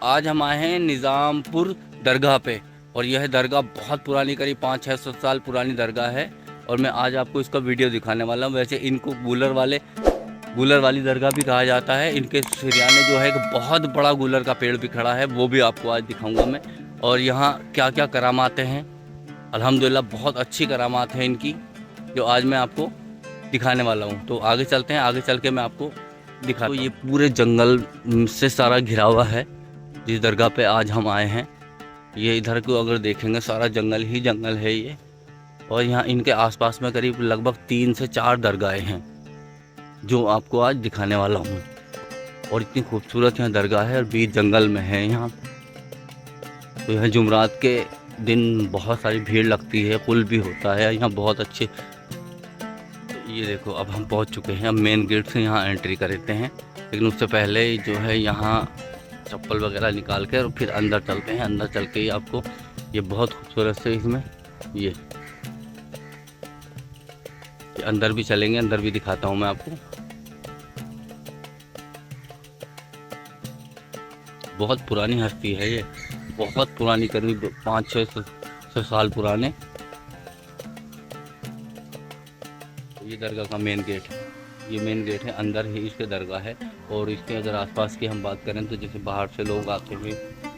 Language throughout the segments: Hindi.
आज हम आए हैं निज़ामपुर दरगाह पे और यह दरगाह बहुत पुरानी, करीब 500-600 साल पुरानी दरगाह है। और मैं आज आपको इसका वीडियो दिखाने वाला हूँ। वैसे इनको गूलर वाली दरगाह भी कहा जाता है। इनके सिरयाने जो है एक बहुत बड़ा गूलर का पेड़ भी खड़ा है, वो भी आपको आज दिखाऊंगा मैं। और यहाँ क्या क्या करामातें हैं, अल्हम्दुलिल्लाह बहुत अच्छी करामात है इनकी, जो आज मैं आपको दिखाने वाला हूँ। तो आगे चलते हैं, आगे चल के मैं आपको दिखा। तो ये पूरे जंगल से सारा घिरा हुआ है जिस दरगाह पे आज हम आए हैं। ये इधर को अगर देखेंगे सारा जंगल ही जंगल है ये। और यहाँ इनके आसपास में करीब लगभग 3 से 4 दरगाहें हैं जो आपको आज दिखाने वाला हूँ। और इतनी खूबसूरत यहाँ दरगाह है और बीच जंगल में है यहाँ। तो यहाँ जुमरात के दिन बहुत सारी भीड़ लगती है, कुल भी होता है यहाँ बहुत अच्छे। ये देखो अब हम पहुँच चुके हैं। अब मेन गेट से यहाँ एंट्री करते हैं, लेकिन उससे पहले जो है यहाँ चप्पल वगैरह निकाल के और फिर अंदर चलते हैं। अंदर चल के ही आपको ये बहुत खूबसूरत से इसमें ये अंदर भी चलेंगे, अंदर भी दिखाता हूँ मैं आपको। बहुत पुरानी हस्ती है ये, बहुत पुरानी, करीब 500-600 साल पुराने। ये दरगाह का मेन गेट है, ये मेन गेट है, अंदर ही इसके दरगाह है। और इसके अगर आसपास की हम बात करें तो जैसे बाहर से लोग आते हैं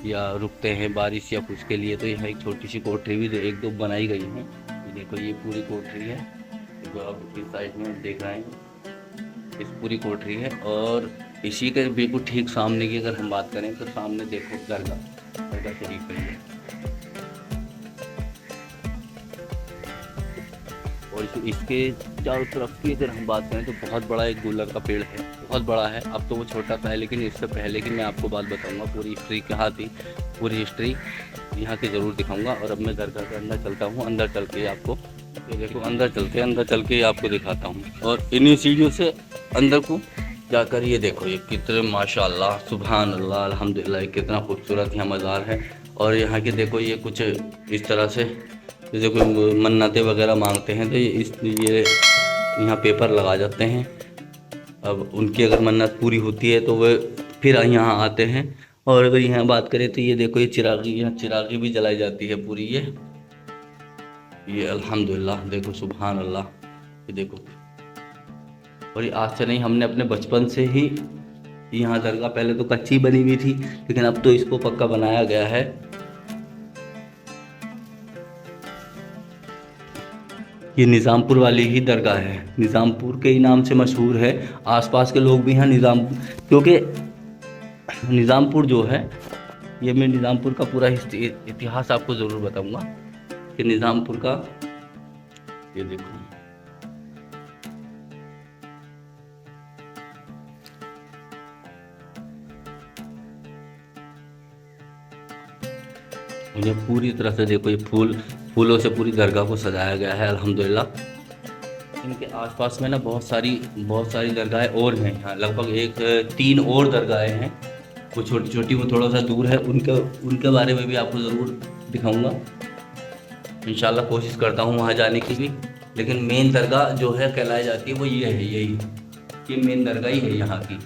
या रुकते हैं बारिश या कुछ के लिए, तो यहाँ एक छोटी सी कोठरी भी 1-2 बनाई गई है। ये देखो ये पूरी कोठरी है जो आप इस साइड में देख रहे हैं, इस पूरी कोठरी है। और इसी के बिल्कुल ठीक सामने की अगर हम बात करें तो सामने देखो दरगाह शरीफ है। और इसके चारों तरफ की अगर हम बात करें तो बहुत बड़ा एक गूलर का पेड़ है, बहुत बड़ा है। अब तो वो छोटा सा है, लेकिन इससे पहले की मैं आपको बात बताऊंगा, पूरी हिस्ट्री कहाँ थी, पूरी हिस्ट्री यहाँ की ज़रूर दिखाऊंगा। और अब मैं दरगाह के अंदर चलता हूँ, अंदर चल के आपको ये देखो, अंदर चलते हैं, अंदर चल के आपको दिखाता हूँ। और इन्हीं सीढ़ियों से अंदर को जाकर ये देखो ये कितने माशाअल्लाह सुभान अल्लाह अल्हम्दुलिल्लाह कितना खूबसूरत यहाँ मज़ार है। और यहाँ के देखो ये कुछ इस तरह से जैसे कोई मन्नतें वगैरह मांगते हैं तो ये यहाँ पेपर लगा जाते हैं। अब उनकी अगर मन्नत पूरी होती है तो वे फिर यहाँ आते हैं। और अगर यहाँ बात करें तो ये देखो ये चिरागी, यहाँ चिरागी भी जलाई जाती है पूरी ये अल्हम्दुलिल्लाह देखो सुभान अल्लाह, ये देखो। और ये आज से नहीं, हमने अपने बचपन से ही यहाँ दरगाह पहले तो कच्ची बनी हुई थी, लेकिन अब तो इसको पक्का बनाया गया है। ये निज़ामपुर वाली ही दरगाह है, निज़ामपुर के ही नाम से मशहूर है। आसपास के लोग भी हैं क्योंकि निज़ामपुर जो है, ये मैं निज़ामपुर का पूरा इतिहास आपको ज़रूर बताऊंगा कि निज़ामपुर का ये देखो मुझे पूरी तरह से देखो ये फूलों से पूरी दरगाह को सजाया गया है अल्हम्दुलिल्लाह। इनके आसपास में ना बहुत सारी दरगाहें और हैं। यहाँ लगभग 3 और दरगाहें हैं, वो छोटी छोटी, वो थोड़ा सा दूर है। उनके बारे में भी आपको ज़रूर दिखाऊंगा इंशाल्लाह। कोशिश करता हूँ वहाँ जाने की भी, लेकिन मेन दरगाह जो है कहलाई जाती है वो ये है, ये मेन दरगाह ही है यहाँ की।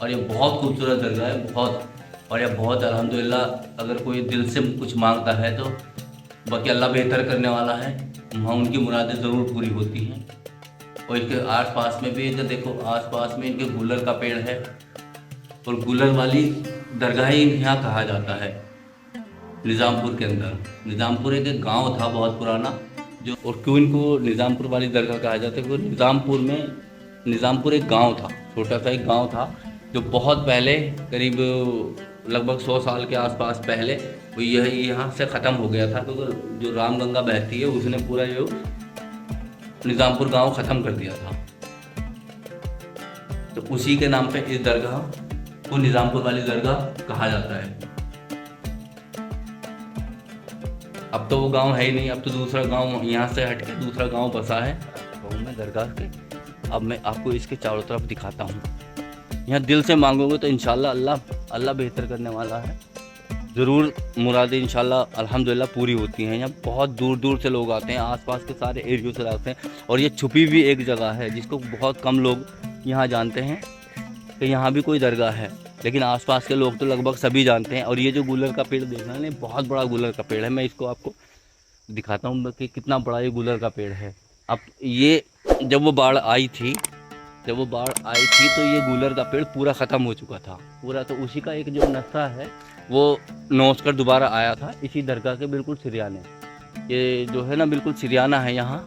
और ये बहुत खूबसूरत दरगाह है, बहुत। और ये बहुत अल्हम्दुलिल्लाह, अगर कोई दिल से कुछ मांगता है तो बाकी अल्लाह बेहतर करने वाला है, वहाँ उनकी मुरादें ज़रूर पूरी होती हैं। और इसके आसपास में भी इधर देखो, आसपास में इनके गूलर का पेड़ है। और गूलर वाली दरगाह ही यहाँ कहा जाता है निज़ामपुर के अंदर। निज़ामपुर एक गांव था बहुत पुराना जो, और क्यों इनको निज़ामपुर वाली दरगाह कहा जाता है क्योंकि निज़ामपुर एक गांव था, छोटा सा एक गांव था जो बहुत पहले, करीब लगभग 100 साल के आसपास पहले वो यहाँ से ख़त्म हो गया था। क्योंकि जो रामगंगा बहती है उसने पूरा जो निज़ामपुर गांव ख़त्म कर दिया था, तो उसी के नाम पे इस दरगाह को निज़ामपुर वाली दरगाह कहा जाता है। अब तो वो गांव है ही नहीं, अब तो दूसरा गांव यहाँ से हट के दूसरा गांव बसा है गाँव में दरगाह के। अब मैं आपको इसके चारों तरफ दिखाता हूँ। यहाँ दिल से मांगोगे तो इंशाल्लाह अल्लाह बेहतर करने वाला है, ज़रूर मुरादें इंशाल्लाह अल्हम्दुलिल्लाह पूरी होती हैं। यहाँ बहुत दूर दूर से लोग आते हैं, आसपास के सारे एरियो से आते हैं। और ये छुपी भी एक जगह है जिसको बहुत कम लोग यहाँ जानते हैं कि यहाँ भी कोई दरगाह है। लेकिन आसपास के लोग तो लगभग सभी जानते हैं। और ये जो गूलर का पेड़ देख रहे हैं, बहुत बड़ा गूलर का पेड़ है। मैं इसको आपको दिखाता हूँ कि कितना बड़ा ये गूलर का पेड़ है। अब ये जब वो बाढ़ आई थी तो ये गूलर का पेड़ पूरा ख़त्म हो चुका था पूरा। तो उसी का एक जो नशा है वो नोच कर दोबारा आया था इसी दरगाह के बिल्कुल सिरयाने। ये जो है ना बिल्कुल सिरयाना है, यहाँ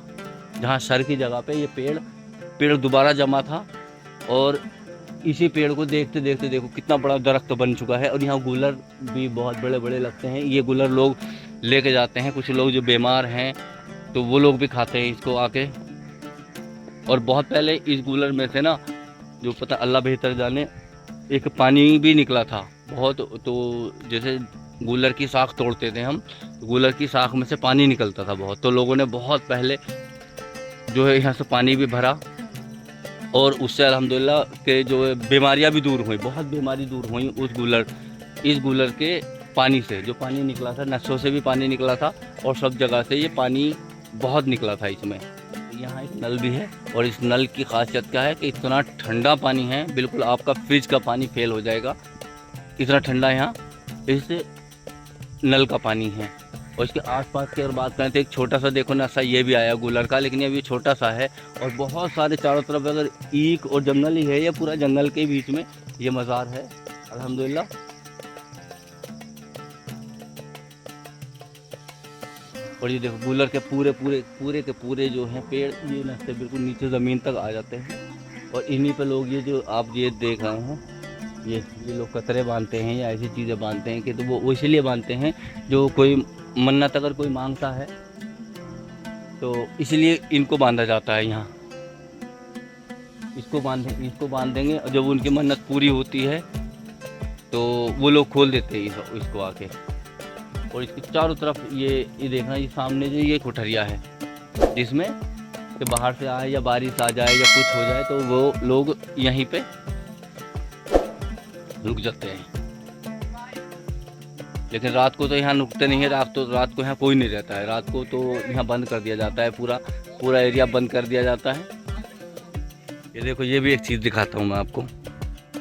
जहाँ सर की जगह पे ये पेड़ दोबारा जमा था। और इसी पेड़ को देखते देखते देखो कितना बड़ा दरख्त बन चुका है। और यहाँ गूलर भी बहुत बड़े बड़े लगते हैं। ये गूलर लोग लेके जाते हैं, कुछ लोग जो बीमार हैं तो वो लोग भी खाते हैं इसको आके। और बहुत पहले इस गूलर में से ना, जो पता अल्लाह बेहतर जाने, एक पानी भी निकला था बहुत। तो जैसे गूलर की साख तोड़ते थे हम, तो गूलर की साख में से पानी निकलता था बहुत। तो लोगों ने बहुत पहले जो है यहाँ से पानी भी भरा और उससे अल्हम्दुलिल्लाह के जो बीमारियाँ भी दूर हुई, बहुत बीमारी दूर हुई इस गूलर के पानी से। जो पानी निकला था, नसों से भी पानी निकला था और सब जगह से ये पानी बहुत निकला था इसमें। यहाँ एक नल भी है और इस नल की खासियत क्या है कि इतना ठंडा पानी है, बिल्कुल आपका फ्रिज का पानी फेल हो जाएगा, इतना ठंडा यहाँ इस नल का पानी है। और इसके आसपास की अगर बात करें तो एक छोटा सा देखो नशा ये भी आया गूलर का, लेकिन ये भी छोटा सा है। और बहुत सारे चारों तरफ अगर ईख और जंगल ही है, ये पूरा जंगल के बीच में ये मज़ार है अल्हम्दुलिल्लाह। और ये देखो गूलर के पूरे जो हैं पेड़, ये नस्ते बिल्कुल नीचे ज़मीन तक आ जाते हैं। और इन्हीं पे लोग ये जो आप ये देख रहे हैं, ये लोग कतरे बांधते हैं या ऐसी चीज़ें बांधते हैं कि तो वो इसलिए बांधते हैं, जो कोई मन्नत अगर कोई मांगता है तो इसलिए इनको बांधा जाता है यहाँ। इसको बांध देंगे और जब उनकी मन्नत पूरी होती है तो वो लोग खोल देते हैं इसको आके। और इसके चारों तरफ ये देखना, ये सामने जो ये कोठरिया है जिसमें कि बाहर से आए या बारिश आ जाए या कुछ हो जाए तो वो लोग यहीं पे रुक जाते हैं। लेकिन रात को तो यहाँ रुकते नहीं है, रात को यहाँ कोई नहीं रहता है। रात को तो यहाँ बंद कर दिया जाता है, पूरा एरिया बंद कर दिया जाता है। ये देखो, ये भी एक चीज़ दिखाता हूँ मैं आपको।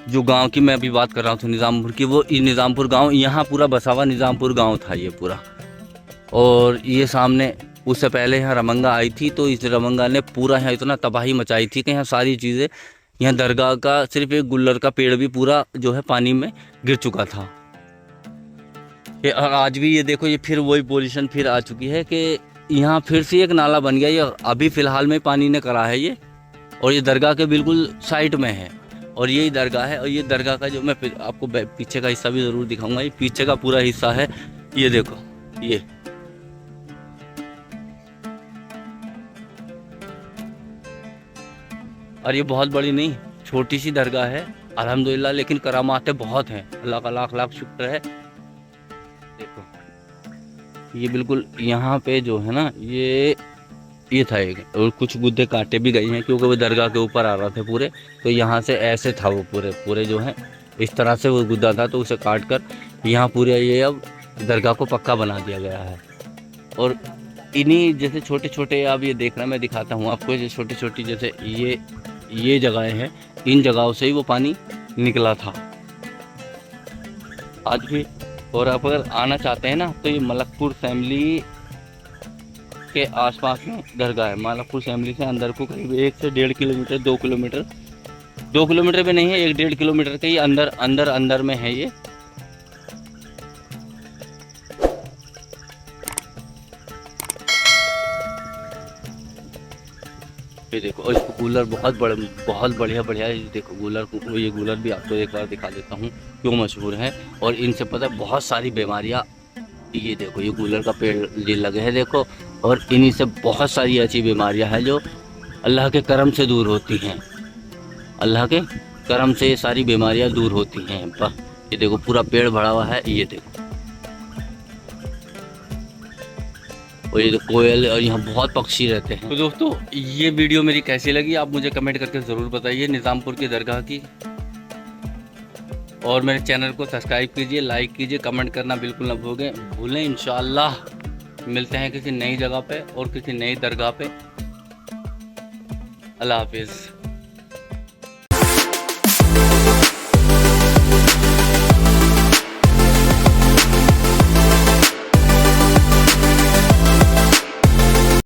जो गांव की मैं अभी बात कर रहा हूँ निज़ामपुर की, वो निज़ामपुर गांव, यहाँ पूरा बसा हुआ निज़ामपुर गांव था ये पूरा। और ये सामने उससे पहले यहाँ रमंगा आई थी, तो इस रमंगा ने पूरा यहाँ इतना तबाही मचाई थी कि यहाँ सारी चीज़ें, यहाँ दरगाह का सिर्फ एक गुल्लर का पेड़ भी पूरा जो है पानी में गिर चुका था। ये आज भी ये देखो, ये फिर वही पोजीशन फिर आ चुकी है कि यहाँ फिर से एक नाला बन गया। ये अभी फ़िलहाल में पानी ने करा है ये, और ये दरगाह के बिल्कुल साइड में है और यही दरगाह है। और ये दरगाह का जो मैं आपको पीछे का हिस्सा भी ज़रूर दिखाऊंगा, ये पीछे का पूरा हिस्सा है। ये देखो, ये और ये बहुत बड़ी नहीं, छोटी सी दरगाह है अल्हम्दुलिल्लाह, लेकिन करामातें बहुत हैं। अल्लाह का लाख लाख शुक्र है। देखो, ये बिल्कुल यहाँ पे जो है ना, ये था एक, और कुछ गुद्दे काटे भी गए हैं क्योंकि वो दरगाह के ऊपर आ रहे थे पूरे। तो यहाँ से ऐसे था वो पूरे जो है इस तरह से वो गुद्दा था, तो उसे काट कर यहाँ पूरे ये अब दरगाह को पक्का बना दिया गया है। और इन्हीं जैसे छोटे छोटे, आप ये देखना, मैं दिखाता हूँ आपको, ये छोटी छोटी जैसे ये जगहें हैं, इन जगहों से ही वो पानी निकला था आज भी। और आप अगर आना चाहते हैं ना, तो ये मलकपुर फैमिली के आसपास में दरगाह है। मलकपुर फैमिली से अंदर को करीब 1 से 1.5 किलोमीटर, 2 किलोमीटर भी नहीं है, 1-1.5 किलोमीटर के ही अंदर में है ये। ये देखो, और इसको गूलर बहुत बढ़िया है। देखो गूलर को, ये गूलर भी आपको एक बार दिखा देता हूँ क्यों मशहूर है। और इनसे पता है बहुत सारी बीमारियाँ, ये देखो, ये गूलर का पेड़ ये लगे हैं देखो, और इन्हीं से बहुत सारी ऐसी बीमारियां हैं जो अल्लाह के करम से दूर होती हैं। अल्लाह के करम से ये सारी बीमारियां दूर होती हैं। ये देखो, पूरा पेड़ भरा हुआ है, ये देखो। और ये कोयल, और यहाँ बहुत पक्षी रहते हैं। तो दोस्तों, ये वीडियो मेरी कैसी लगी आप मुझे कमेंट करके ज़रूर बताइए, निज़ामपुर की दरगाह की। और मेरे चैनल को सब्सक्राइब कीजिए, लाइक कीजिए, कमेंट करना बिल्कुल न भूलें। इंशाअल्लाह मिलते हैं किसी नई जगह पे और किसी नई दरगाह पे। अल्लाह हाफिज़।